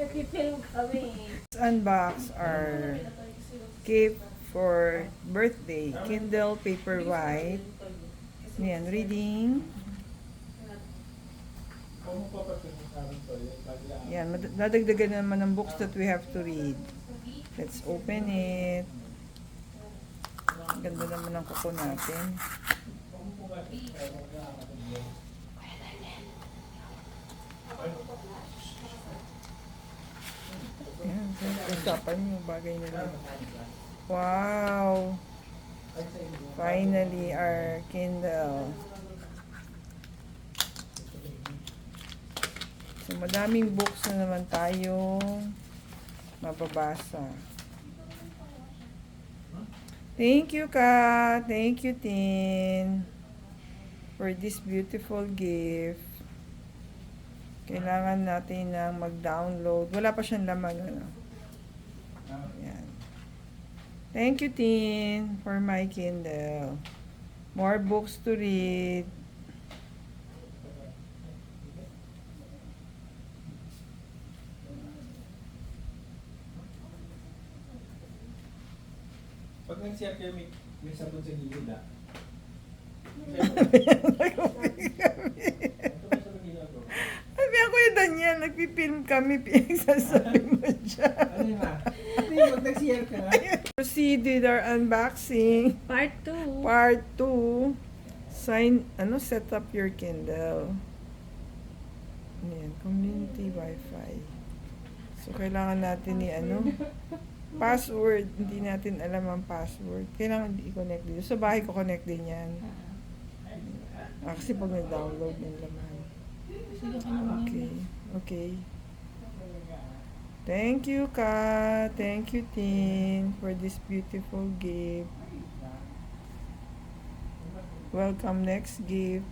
Nagpipilm kami. Unbox our gift for birthday. Kindle Paperwhite. Ayan, reading. Yan, nadagdagan naman ng books that we have to read. Let's open it. Ganda naman ng kuko natin. Yan, usapan yung bagay nila. Wow! Finally, our Kindle. So, madaming books na naman tayong mababasa. Thank you, Ka. Thank you, Tin, for this beautiful gift. Kailangan natin ng mag-download. Wala pa siyang laman. Ano? Yan. Thank you, Tin, for my Kindle. More books to read. Pag nag-share kayo, may sabon sa gilid ah. Sabi ako yung Daniel, nagpipilm kami, pinagsasabi mo dyan. Ano na? Pag nag-share ka na. Proceed with our unboxing. Part 2. Part 2. Set up your Kindle. Ayan, community Wi-Fi. So, kailangan natin password. Hindi natin alam ang password. Kailangan i-connect dito. Sa bahay ko connect din yan. Kasi pag nag-download ng laman. Okay. Okay. Thank you, Ka. Thank you, Tin, for this beautiful gift. Welcome next gift.